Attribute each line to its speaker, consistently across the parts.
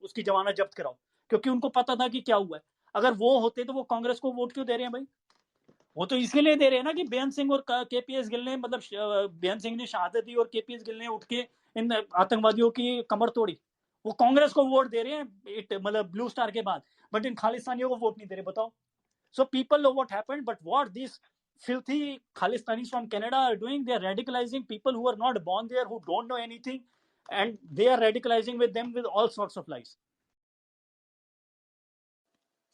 Speaker 1: उसकी जमानत जब्त कराओ, क्योंकि उनको पता था कि क्या हुआ है। अगर वो होते तो वो कांग्रेस को वोट क्यों दे रहे हैं भाई? वो तो इसके लिए दे रहे हैं ना कि बेअंत सिंह और केपीएस गिल ने, मतलब बेअंत सिंह ने शहादत दी और केपीएस गिल ने उठ के इन आतंकवादियों की कमर तोड़ी। वो कांग्रेस को वोट दे रहे हैं, मतलब ब्लू स्टार के बाद, बट इन खालिस्तानियों को वोट नहीं दे रहे। बताओ। So people know what happened, but what these filthy Khalistanis from Canada are doing, they are radicalizing people who are not born there, who don't know anything, and they are radicalizing with them with all sorts of lies.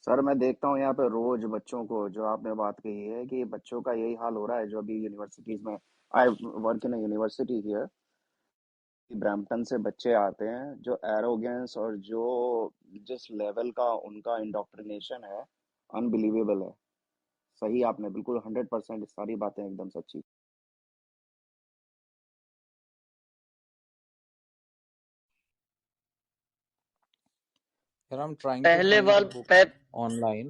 Speaker 2: Sir मैं देखता हूँ यहाँ पे रोज बच्चों को, जो आपने बात कही है कि बच्चों का यही हाल हो रहा है जो अभी यूनिवर्सिटीज में, I work in university here, Brampton से बच्चे आते हैं जो एरोगेंस और जो जिस लेवल का उनका इंडोक्ट्रिनेशन है, अनबिलीवेबल है। सही आपने बिल्कुल 100% सारी बातें एकदम सच्ची।
Speaker 3: I'm trying to
Speaker 4: पहले
Speaker 3: find the
Speaker 4: वाल
Speaker 3: book
Speaker 4: पे
Speaker 3: online,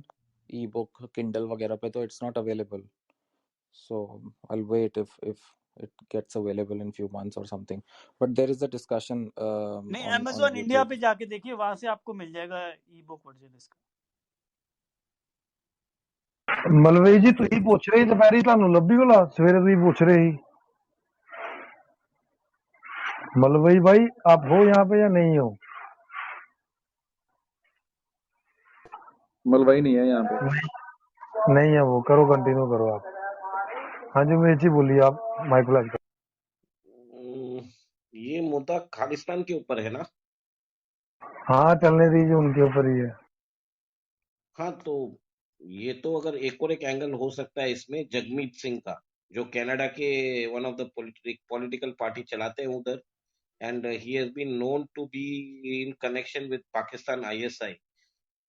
Speaker 3: e-book, Kindle वगैरह पे, तो it's not available. So I'll wait if it gets available in few months or something. But there is a discussion
Speaker 1: नहीं,
Speaker 3: on
Speaker 1: Amazon इंडिया
Speaker 3: YouTube.
Speaker 1: पे जाके देखिए, वहां से आपको मिल जाएगा ई बुक वर्जन इसका।
Speaker 5: ਮਲਵੇ ਜੀ ਤੁਸੀਂ ਪੁੱਛ ਰਹੇ ਸੀ ਦੁਪਹਿਰੀ ਤੁਹਾਨੂੰ ਲੱਭੀ ਭਲਾ ਸਵੇਰੇ ਤੁਸੀਂ ਪੁੱਛ ਰਹੇ ਸੀ मलवई भाई आप हो यहाँ पे या नहीं हो?
Speaker 6: मलवाई नहीं है यहाँ पे।
Speaker 5: नहीं है वो, करो कंटिन्यू करो आप। हाँ जी महेश जी बोलिए, आप माइक लग।
Speaker 7: ये मुद्दा खालिस्तान के ऊपर है ना?
Speaker 5: हाँ चलने दीजिए, उनके ऊपर ही है।
Speaker 7: हाँ, तो ये तो अगर एक और एक एंगल हो सकता है इसमें, जगमीत सिंह का, जो कनाडा के one of the political party चलाते हैं उधर, and he has been known to be in connection with Pakistan ISI,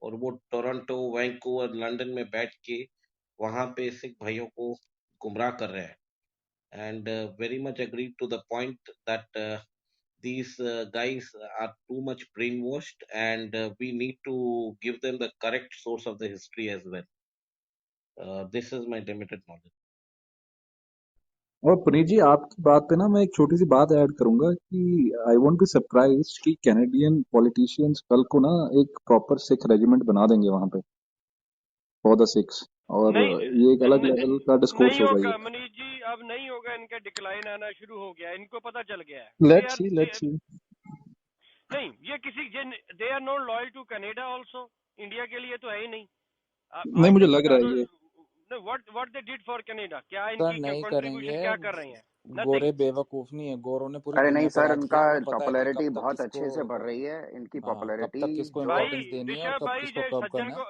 Speaker 7: और वो टोरंटो, वैंकूवर, लंदन में बैठ के वहां पे सिख भाइयों को गुमराह कर रहे हैं। And very much agree to the point that these guys are too much brainwashed, and we need to give them the correct source of the history as well. This is my limited knowledge.
Speaker 6: और पुनीत जी आपकी बात पे ना मैं एक छोटी सी बात add करूंगा कि आई वोंट बी सरप्राइज्ड कि कैनेडियन पॉलिटिशियंस कल को ना एक प्रॉपर सिख रेजिमेंट बना देंगे वहां पे फॉर द सिख्स, और ये एक अलग लेवल का डिस्कोर्स
Speaker 8: नहीं
Speaker 6: होगा
Speaker 8: होगा
Speaker 6: ये।
Speaker 8: मनीष जी, अब नहीं होगा। इनका डिक्लाइन आना शुरू हो गया, इनको पता चल गया है।
Speaker 6: Let's see.
Speaker 8: नहीं, ये किसी they are not loyal to Canada also, India के लिए तो है ही नहीं।
Speaker 6: नहीं मुझे लग रहा है ये
Speaker 8: what they did for Canada, क्या
Speaker 3: सर
Speaker 8: इनकी
Speaker 3: नहीं
Speaker 8: कंट्रीब्यूशन
Speaker 3: करेंगे,
Speaker 8: क्या कर रहे हैं?
Speaker 3: गोरे बेवकूफ नहीं है, गोरों ने पूरी
Speaker 2: अरे
Speaker 3: दुनिया
Speaker 2: नहीं
Speaker 3: को
Speaker 2: सर,
Speaker 3: राज
Speaker 2: उनका
Speaker 3: किया, उन्हें पता है कि
Speaker 2: पॉपुलैरिटी
Speaker 3: कब तक
Speaker 2: बहुत
Speaker 3: किसको,
Speaker 2: अच्छे से बढ़ रही है, इनकी
Speaker 3: कब
Speaker 2: पॉपुलैरिटी
Speaker 3: तक किसको
Speaker 2: जो
Speaker 8: भाई
Speaker 3: इम्पोर्टेंस देनी है और
Speaker 8: ऋषभ
Speaker 3: कब
Speaker 8: भाई,
Speaker 3: किसको
Speaker 8: ये
Speaker 3: कब
Speaker 8: सज्जन
Speaker 3: करना
Speaker 8: को,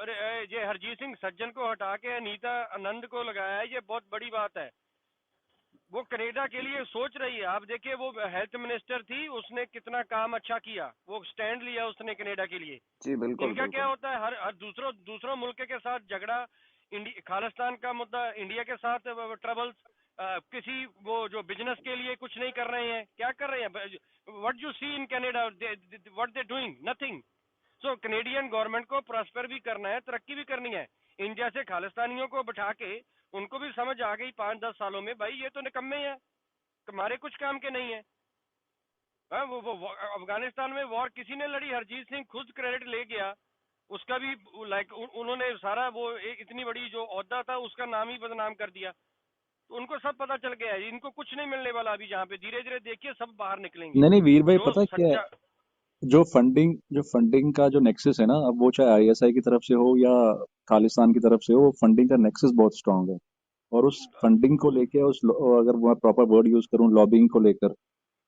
Speaker 8: ये हरजीत सिंह सज्जन को हटा के अनीता आनंद को लगाया है, ये बहुत बड़ी बात है। वो कनाडा के लिए सोच रही है। आप देखिए, वो हेल्थ मिनिस्टर थी, उसने कितना काम अच्छा किया, वो स्टैंड लिया उसने कनाडा के लिए।
Speaker 2: जी बिल्कुल
Speaker 8: इनका क्या
Speaker 2: बिल्कुल।
Speaker 8: होता है, हर दूसरों मुल्क के साथ झगड़ा, खालिस्तान का मुद्दा, इंडिया के साथ ट्रबल्स, किसी वो जो बिजनेस के लिए कुछ नहीं कर रहे हैं। क्या कर रहे हैं? What you see in Canada, what they doing? Nothing. So Canadian government को प्रॉस्पर भी करना है, तरक्की भी करनी है। इन जैसे खालिस्तानियों को बैठा के उनको भी समझ आ गई 5-10 सालों में, भाई ये तो निकम्मे हैं, हमारे कुछ काम के नहीं है। वो अफगानिस्तान में वॉर किसी ने लड़ी? हरजीत सिंह खुद क्रेडिट ले गया उसका भी, लाइक उन्होंने सारा वो इतनी बड़ी जो ओहदा था उसका नाम ही बदनाम कर दिया। तो उनको सब पता चल गया है, इनको कुछ नहीं मिलने वाला अभी। जहाँ पे धीरे धीरे देखिए सब बाहर निकलेंगे।
Speaker 6: नहीं वीर भाई
Speaker 8: जो
Speaker 6: पता है क्या है,
Speaker 8: सच्चा,
Speaker 6: जो फंडिंग का जो नेक्सस है ना, अब वो चाहे आईएसआई की तरफ से हो या खालिस्तान की तरफ से हो, फंडिंग का नेक्सस बहुत स्ट्रांग है। और उस फंडिंग को लेके अगर मैं प्रॉपर वर्ड यूज करूं, लॉबिंग को लेकर,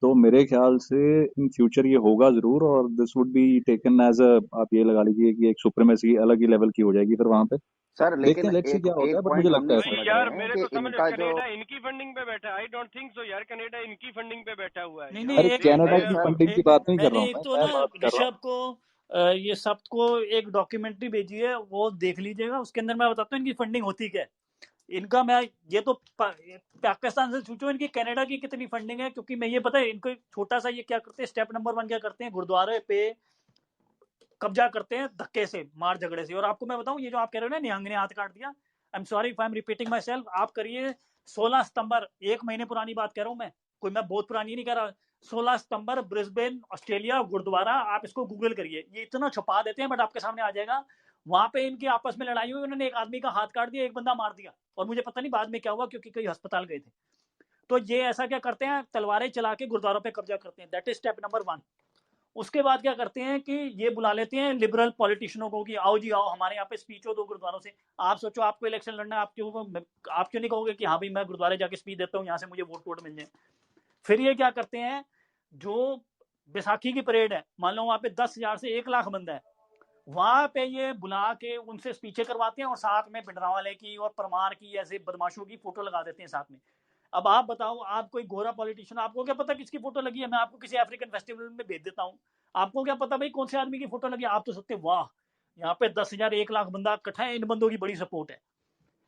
Speaker 6: तो मेरे ख्याल से इन फ्यूचर ये होगा जरूर, और this would be taken as a, आप ये लगा लीजिए कि एक सुप्रीमेसी अलग ही लेवल की हो जाएगी फिर वहां पे।
Speaker 2: सर
Speaker 6: देखते
Speaker 2: लेकिन
Speaker 6: हैं, लेट्स सी क्या होता
Speaker 2: एक
Speaker 6: है, बट मुझे
Speaker 2: पॉइंट हम
Speaker 6: लगता
Speaker 2: नहीं
Speaker 6: है
Speaker 8: भाई
Speaker 2: समझ
Speaker 8: यार
Speaker 2: रहे हैं
Speaker 8: मेरे
Speaker 2: कि
Speaker 8: को समझ,
Speaker 2: इनका जो,
Speaker 8: कनाडा इनकी फंडिंग पे बैठा है। आई डोंट थिंक सो यार, कनाडा इनकी फंडिंग पे बैठा हुआ है।
Speaker 1: नहीं,
Speaker 6: अरे
Speaker 1: एक
Speaker 6: कनाडा की
Speaker 2: सर
Speaker 6: फंडिंग की बात नहीं कर रहा
Speaker 1: मैंने
Speaker 6: हूँ
Speaker 1: एक तो
Speaker 6: मैं
Speaker 1: ना
Speaker 6: बात कर रहा हूँ।
Speaker 1: ऋषभ को ये सबको एक डॉक्यूमेंट्री भेजी है, वो देख लीजिएगा। उसके अंदर मैं बताता हूँ इनकी फंडिंग होती क्या है। इनका मैं ये तो पाकिस्तान से पूछो इनकी कनाडा की कितनी फंडिंग है, क्योंकि मैं ये पता है इनको छोटा सा ये क्या करते हैं, स्टेप नंबर 1 क्या करते हैं, गुरुद्वारे पे कब्जा करते हैं धक्के से, मार झगड़े से। और आपको मैं बताऊं, ये जो आप कह रहे हो ना निहंग ने हाथ काट दिया, I am sorry if I am repeating my self, आप करिए 16 सितंबर, 1 महीने पुरानी बात कह रहा हूं मैं, कोई मैं बहुत पुरानी नहीं कह रहा। 16 सितंबर ब्रिस्बेन ऑस्ट्रेलिया गुरुद्वारा, आप इसको गूगल करिए, ये इतना छुपा देते हैं बट आपके सामने आ जाएगा। वहां पे इनकी आपस में लड़ाई हुई, उन्होंने एक आदमी का हाथ काट दिया, एक बंदा मार दिया, और मुझे पता नहीं बाद में क्या हुआ क्योंकि कई अस्पताल गए थे। तो ये ऐसा क्या करते हैं, तलवारें चला के गुरुद्वारों पे कब्जा करते हैं। That is step number 1। उसके बाद क्या करते हैं कि ये बुला लेते हैं लिबरल पॉलिटिशियनों को कि आओ जी आओ, हमारे यहाँ पे स्पीच हो दो गुरुद्वारों से। आप सोचो, आपको इलेक्शन लड़ना है, आप क्यों नहीं कहोगे कि हाँ भाई मैं गुरुद्वारे जाके स्पीच देता हूँ, यहाँ से मुझे वोट मिल जाए। फिर ये क्या करते हैं, जो बैसाखी की परेड है, मान लो वहां पे 10,000 से 1 लाख बंदा है, वहां पे ये बुला के उनसे स्पीचें करवाते हैं और साथ में भिंडरावाले की और परमार की ऐसे बदमाशों की फोटो लगा देते हैं साथ में। अब आप बताओ, आप कोई गोरा पॉलिटिशियन, आपको क्या पता किसकी फोटो लगी है? मैं आपको किसी अफ्रीकन फेस्टिवल में भेज देता हूँ, आपको क्या पता भाई कौन से आदमी की फोटो लगी है? आप तो सोचते वाह, यहाँ पे 10,000 1 लाख बंदा इकट्ठा है, इन बंदों की बड़ी सपोर्ट है।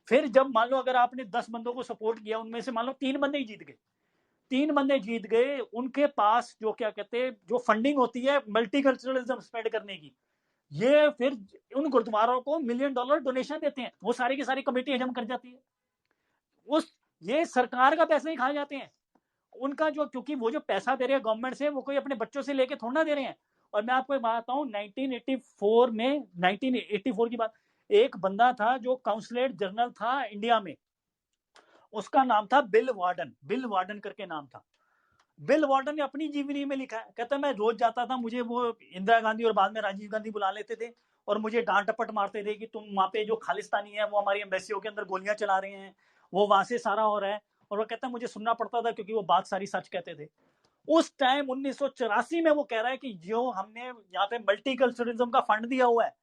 Speaker 1: फिर जब मान लो अगर आपने 10 बंदों को सपोर्ट किया, उनमें से मान लो 3 बंदे ही जीत गए, 3 बंदे जीत गए, उनके पास जो क्या कहते हैं, जो फंडिंग होती है मल्टीकल्चरलिज्म स्प्रेड करने की, ये फिर उन गुरुद्वारों को $1 मिलियन डोनेशन देते हैं, वो सारी की सारी कमेटी हजम कर जाती है। उस ये सरकार का पैसा ही खा जाते हैं उनका, जो क्योंकि वो जो पैसा दे रहे हैं गवर्नमेंट से, वो कोई अपने बच्चों से लेके थोड़ा ना दे रहे हैं। और मैं आपको एक बात बताऊं, 1984 की बात, एक बंदा था जो काउंसलेट जनरल था इंडिया में, उसका नाम था बिल वार्डन करके नाम था। बिल वार्डन ने अपनी जीवनी में लिखा है, कहता मैं रोज जाता था, मुझे वो इंदिरा गांधी और बाद में राजीव गांधी बुला लेते थे और मुझे डांट टपट मारते थे कि तुम वहाँ पे जो खालिस्तानी है वो हमारी एम्बेसियों के अंदर गोलियां चला रहे हैं, वो वहां से सारा हो रहा है। और वो कहता है मुझे सुनना पड़ता था क्योंकि वो बात सारी सच कहते थे। उस टाइम 1984 में वो कह रहा है कि जो हमने यहाँ पे मल्टीकल्चरलिज्म का फंड दिया हुआ है,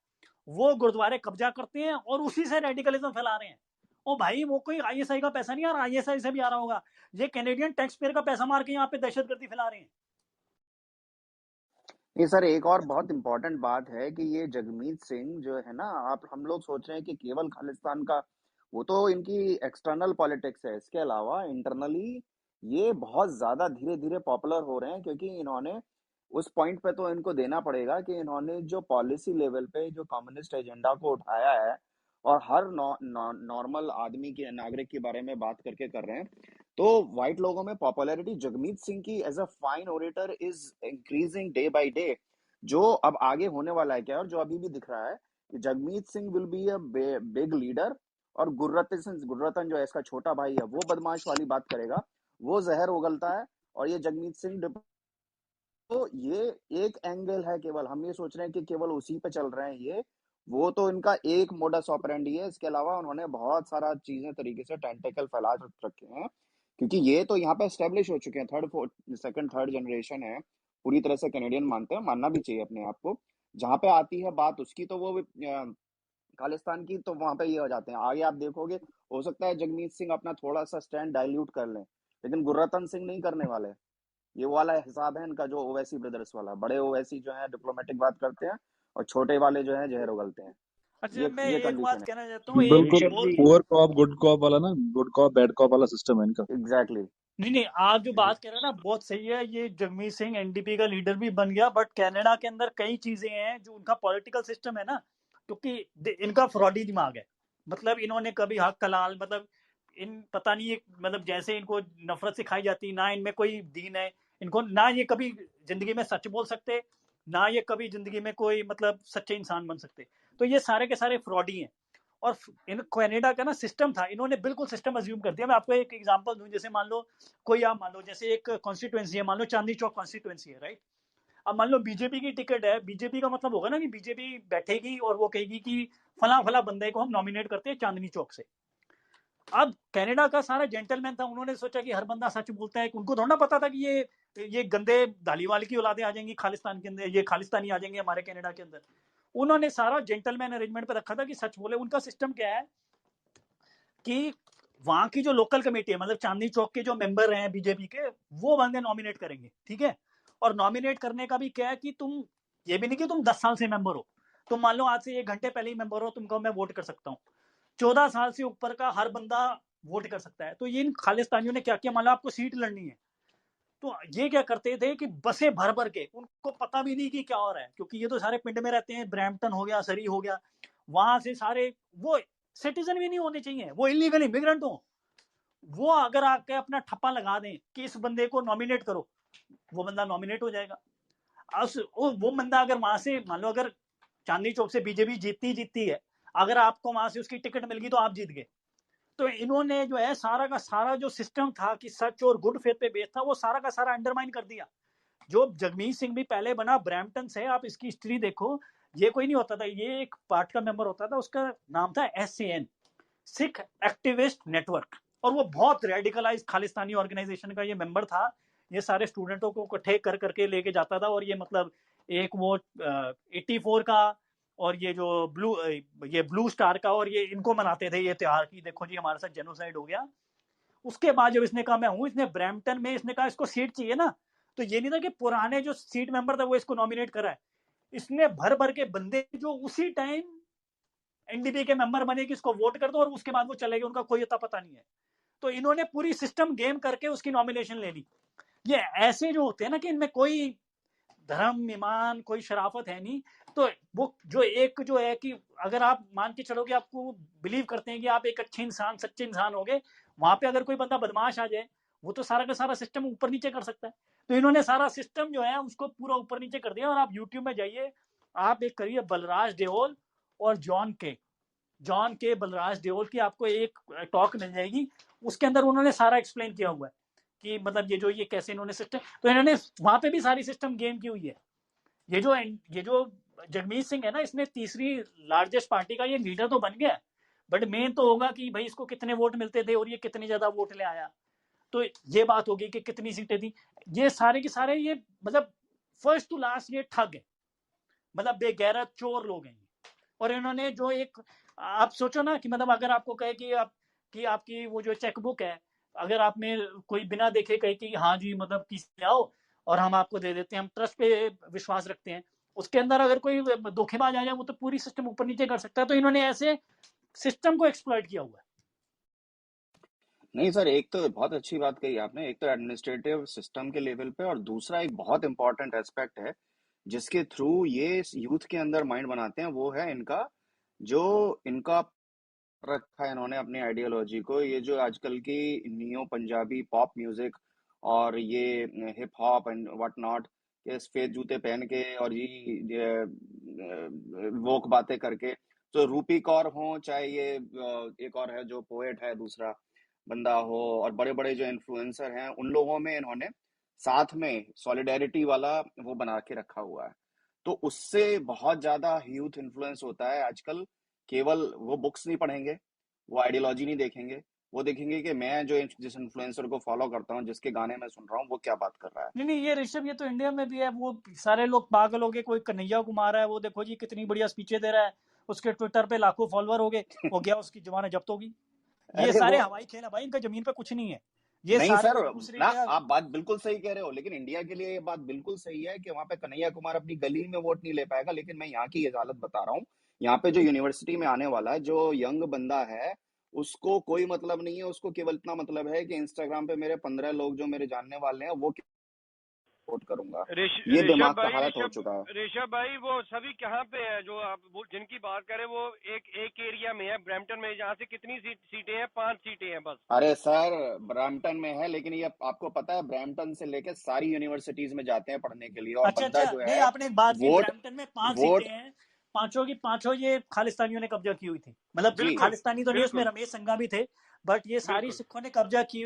Speaker 1: वो गुरुद्वारे कब्जा करते हैं और उसी से रेडिकलिज्म फैला रहे हैं। ओ भाई, वो कोई आईएसआई का पैसा नहीं आ रहा, आईएसआई से भी आ रहा होगा, ये कैनेडियन टैक्स पेयर का पैसा मार के यहाँ पे दहशतगर्दी फैला रहे हैं।
Speaker 2: ये सर एक और बहुत इंपॉर्टेंट बात है कि ये जगमीत सिंह जो है ना, आप हम लोग सोच रहे हैं कि केवल खालिस्तान का, वो तो इनकी एक्सटर्नल पॉलिटिक्स है, इसके अलावा इंटरनली ये बहुत ज्यादा धीरे धीरे पॉपुलर हो रहे हैं, क्योंकि इन्होंने उस पॉइंट पे तो इनको देना पड़ेगा कि इन्होंने जो पॉलिसी लेवल पे जो कम्युनिस्ट एजेंडा को उठाया है और हर नॉर्मल आदमी के, नागरिक के बारे में बात करके कर रहे हैं, तो व्हाइट लोगों में पॉपुलैरिटी जगमीत सिंह की as a fine orator is increasing day by day. जो अब आगे होने वाला है क्या, और जो अभी भी दिख रहा है कि Jagmeet Singh will be a big leader, और गुर्रतन जो है इसका छोटा भाई है, वो बदमाश वाली बात करेगा, वो जहर उगलता है, और ये जगमीत सिंह तो ये एक एंगल है, केवल हम ये सोच रहे हैं कि केवल उसी पे चल रहे हैं ये, वो तो इनका एक मोडस ऑपरेंडी है। इसके अलावा उन्होंने बहुत सारा चीजें तरीके से टेंटेकल फैला रखे हैं, क्योंकि ये तो यहाँ पे एस्टेब्लिश हो चुके हैं, थर्ड जनरेशन है, पूरी तरह से कैनेडियन मानते हैं, मानना भी चाहिए अपने आप को। जहाँ पे आती है बात उसकी, तो वो खालिस्तान की, तो वहां पे ये हो जाते हैं। आगे आप देखोगे, हो सकता है जगमीत सिंह अपना थोड़ा सा स्टैंड डाइल्यूट कर लें, लेकिन गुर्रतन सिंह नहीं करने वाले। ये वाला हिसाब है इनका, जो ओवैसी ब्रदर्स वाला, बड़े ओवैसी जो है डिप्लोमेटिक बात करते हैं और छोटे वाले जो है जहर उगलते हैं।
Speaker 1: अच्छा, मैं
Speaker 2: ये
Speaker 1: एक
Speaker 2: कंडीशन
Speaker 1: बात
Speaker 2: है।
Speaker 1: कहना चाहता हूँ, एक
Speaker 6: बिल्कुल
Speaker 1: बहुत
Speaker 6: पुअर कॉप गुड कॉप वाला ना, गुड कॉप बैड कॉप वाला सिस्टम है इनका।
Speaker 2: एग्जैक्टली।
Speaker 1: नहीं, आप जो बात कर रहे हैं ना बहुत सही है, ये जगमीत सिंह एनडीपी का लीडर भी बन गया, बट कनाडा के अंदर कई चीजें हैं जो उनका पॉलिटिकल सिस्टम है ना, क्योंकि इनका फ्रॉडी दिमाग है। मतलब इन्होंने कभी हक कलाल, मतलब इन पता नहीं, मतलब जैसे इनको नफरत सिखाई जाती, ना इनमें कोई दीन है, इनको ना ये कभी जिंदगी में सच बोल सकते, ना ये कभी जिंदगी में कोई मतलब सच्चे इंसान बन सकते। तो ये सारे के सारे फ्रॉडी हैं। और इन कनाडा का ना सिस्टम था, इन्होंने बिल्कुल सिस्टम अज्यूम कर दिया। मैं आपको एक एग्जांपल दूं, जैसे मान लो कोई, आप मान लो जैसे एक कॉन्स्टिट्यूएंसी है, मान लो चांदनी चौक कॉन्स्टिट्यूएंसी है, राइट। अब मान लो बीजेपी की टिकट है, बीजेपी का मतलब होगा ना कि बीजेपी बैठेगी और वो कहेगी कि फला फला बंदे को हम नॉमिनेट करते हैं चांदनी चौक से। अब कनाडा का सारा जेंटलमैन था, उन्होंने सोचा कि हर बंदा सच बोलता है, उनको थोड़ा पता था कि ये गंदे धालीवाल की औलादें आ जाएंगी खालिस्तान के अंदर, ये खालिस्तानी आ जाएंगे हमारे कनाडा के अंदर। उन्होंने सारा जेंटलमैन अरेंजमेंट पे रखा था कि सच बोले। उनका सिस्टम क्या है कि वहां की जो लोकल कमेटी है, मतलब चांदनी चौक के जो मेंबर हैं बीजेपी के, वो बंदे नॉमिनेट करेंगे, ठीक है। और नॉमिनेट करने का भी क्या है कि तुम ये भी नहीं कि तुम 10 साल से मेंबर हो, तुम मान लो आज से 1 घंटे पहले ही मेंबर हो, तुमको मैं वोट कर सकता हूँ। 14 साल से ऊपर का हर बंदा वोट कर सकता है। तो ये इन खालिस्तानियों ने क्या किया, मान लो आपको सीट लड़नी है, तो ये क्या करते थे कि बसें भर भर के, उनको पता भी नहीं कि क्या हो रहा है, क्योंकि ये तो सारे पिंड में रहते हैं, ब्रैम्पटन हो गया, सरी हो गया, वहां से सारे वो सिटीजन भी नहीं होने चाहिए, वो इलीगल इमिग्रेंट हो, वो अगर आके अपना ठप्पा लगा दें कि इस बंदे को नॉमिनेट करो, वो बंदा नॉमिनेट हो जाएगा। वो बंदा अगर वहां से मान लो अगर चांदनी चौक से बीजेपी जीतती है, अगर आपको वहां से उसकी टिकट मिल गई तो आप जीत गए। तो इन्होंने जो है सारा का सारा जो सिस्टम था कि सच और गुड फेथ पे बेस्ड था, वो सारा का सारा अंडरमाइन कर दिया। जो जगमीत सिंह भी पहले बना ब्रैम्पटन से, आप इसकी हिस्ट्री देखो, ये कोई नहीं होता था, ये एक पार्ट का मेंबर होता था, उसका नाम था SAN, सिख एक्टिविस्ट नेटवर्क, और वो बहुत रेडिकलाइज खालिस्तानी ऑर्गेनाइजेशन का ये मेंबर था। ये सारे स्टूडेंटों को इकट्ठे कर करके लेके जाता था, और ये मतलब एक वो 84 का और ये जो ब्लू स्टार का, और ये इनको मनाते थे ये त्योहार की, देखो जी हमारे साथ जेनोसाइड हो गया। उसके बाद जब इसने कहा मैं हूं, इसने ब्रैम्पटन में इसने कहा इसको सीट चाहिए ना, तो ये नहीं था कि पुराने जो सीट मेंबर था वो इसको नॉमिनेट करा है, इसने भर भर के बंदे जो उसी टाइम NDP के मेंबर बने कि इसको वोट कर दो, और उसके बाद वो चले गए, उनका कोई अता पता नहीं है। तो इन्होंने पूरी सिस्टम गेम करके उसकी नॉमिनेशन ले ली। ये ऐसे जो होते हैं ना कि इनमें कोई धर्म ईमान कोई शराफत है नहीं। तो वो जो एक जो है कि अगर आप मान के चलो कि आपको बिलीव करते हैं कि आप एक अच्छे इंसान सच्चे इंसान होगे, वहां पे अगर कोई बंदा बदमाश आ जाए, वो तो सारा का सारा सिस्टम ऊपर नीचे कर सकता है। तो इन्होंने सारा सिस्टम जो है उसको पूरा ऊपर नीचे कर दिया। और आप यूट्यूब में जाइए, आप एक करिए बलराज देओल और जॉन के बलराज देओल की आपको एक टॉक मिल जाएगी, उसके अंदर उन्होंने सारा एक्सप्लेन किया हुआ है कि मतलब ये कैसे इन्होंने सिस्टम, तो इन्होंने वहां पे भी सारी सिस्टम गेम की हुई है। ये जो जगमीत सिंह है ना, इसने तीसरी लार्जेस्ट पार्टी का ये लीडर तो बन गया, बट मेन तो होगा कि भाई इसको कितने वोट मिलते थे और ये कितने ज्यादा वोट ले आया। तो ये बात होगी कि कितनी सीटें थी। ये सारे के सारे ये मतलब फर्स्ट टू लास्ट ये ठग है, मतलब बेगैरत चोर लोग हैं। और इन्होंने जो एक, आप सोचो ना कि मतलब अगर आपको कहे कि आपकी वो जो चेकबुक है, अगर आप में कोई बिना देखे कहे कि हाँ जी मतलब किसी आओ और हम आपको दे देते हैं, हम ट्रस्ट पे विश्वास रखते हैं, उसके अंदर अगर कोई धोखेबाज आ जाए वो तो पूरी सिस्टम ऊपर नीचे कर सकता है। तो इन्होंने ऐसे सिस्टम को एक्सप्लॉइट किया हुआ है।
Speaker 2: नहीं सर, एक तो बहुत अच्छी बात कही आपने, एक तो एडमिनिस्ट्रेटिव सिस्टम के लेवल पे, और दूसरा एक बहुत इंपॉर्टेंट एस्पेक्ट है जिसके थ्रू ये यूथ के अंदर माइंड बनाते हैं, वो है इनका रखा है इन्होंने अपनी आइडियोलॉजी को। ये जो आजकल की नियो पंजाबी पॉप म्यूजिक और ये hip hop and what not, ये सफेद जूते पहन के और ये वोक बातें करके, तो रूपी कौर हो चाहे ये एक और है जो पोएट है दूसरा बंदा हो, और बड़े बड़े जो इन्फ्लुएंसर हैं, उन लोगों में इन्होंने साथ में सॉलिडेरिटी वाला वो बना के रखा हुआ है। तो उससे बहुत ज्यादा यूथ इन्फ्लुएंस होता है आजकल। केवल वो बुक्स नहीं पढ़ेंगे, वो आइडियोलॉजी नहीं देखेंगे, वो देखेंगे कि मैं जिस इन्फ्लुएंसर को फॉलो करता हूँ, जिसके गाने मैं सुन रहा हूँ, वो क्या बात कर रहा है।
Speaker 1: नहीं ये ऋषभ, ये तो इंडिया में भी है, वो सारे लोग पागल हो गए। कोई कन्हैया कुमार है, वो देखो जी कितनी बढ़िया स्पीचें दे रहा है, उसके ट्विटर पे लाखों फॉलोअर हो गए, हो गया उसकी जमानत जब्त होगी। ये
Speaker 2: अरे
Speaker 1: सारे
Speaker 2: वो
Speaker 1: हवाई खेल है भाई, इनका जमीन पे कुछ नहीं है। ये
Speaker 2: नहीं
Speaker 1: सारे
Speaker 2: सर,
Speaker 1: एक दूसरे
Speaker 2: ना
Speaker 1: के
Speaker 2: आप बात बिल्कुल सही कह रहे हो, लेकिन इंडिया के लिए ये बात बिल्कुल सही है कि वहां पे कन्हैया कुमार अपनी गली में वोट नहीं ले पाएगा। लेकिन मैं यहाँ की ये हालत बता रहा हूँ, यहाँ पे जो यूनिवर्सिटी में आने वाला जो यंग बंदा है, उसको कोई मतलब नहीं है। उसको केवल इतना मतलब है कि इंस्टाग्राम पे मेरे 15 लोग जो मेरे जानने वाले हैं, वो वोट करूंगा। ये दिमाग का हालत हो चुका है।
Speaker 8: ऋषभ भाई वो सभी कहाँ पे है जो आप जिनकी बात करें, वो एक एरिया में है ब्रैम्पटन में, जहाँ से कितनी सीटें हैं? 5 सीटें हैं बस।
Speaker 2: अरे सर, ब्रैम्पटन में है, लेकिन ये आपको पता है ब्रैम्पटन से लेके सारी यूनिवर्सिटीज में जाते हैं पढ़ने के लिए, और बंदा
Speaker 1: अच्छा
Speaker 2: जो
Speaker 1: नहीं,
Speaker 2: है
Speaker 1: आपने एक बात की,
Speaker 2: वोट
Speaker 1: ब्रैम्पटन में 5
Speaker 2: वोट
Speaker 1: सीटें हैं, पांचों की पांचों ये खालिस्तानियों ने कब्जा की हुई थी। मतलब
Speaker 2: जी
Speaker 1: खालिस्तानी तो नहीं, उसमें
Speaker 8: बिल्कुल
Speaker 1: रमेश संघा भी थे, बट ये सारी
Speaker 8: बिल्कुल
Speaker 1: सिखों ने कब्जा की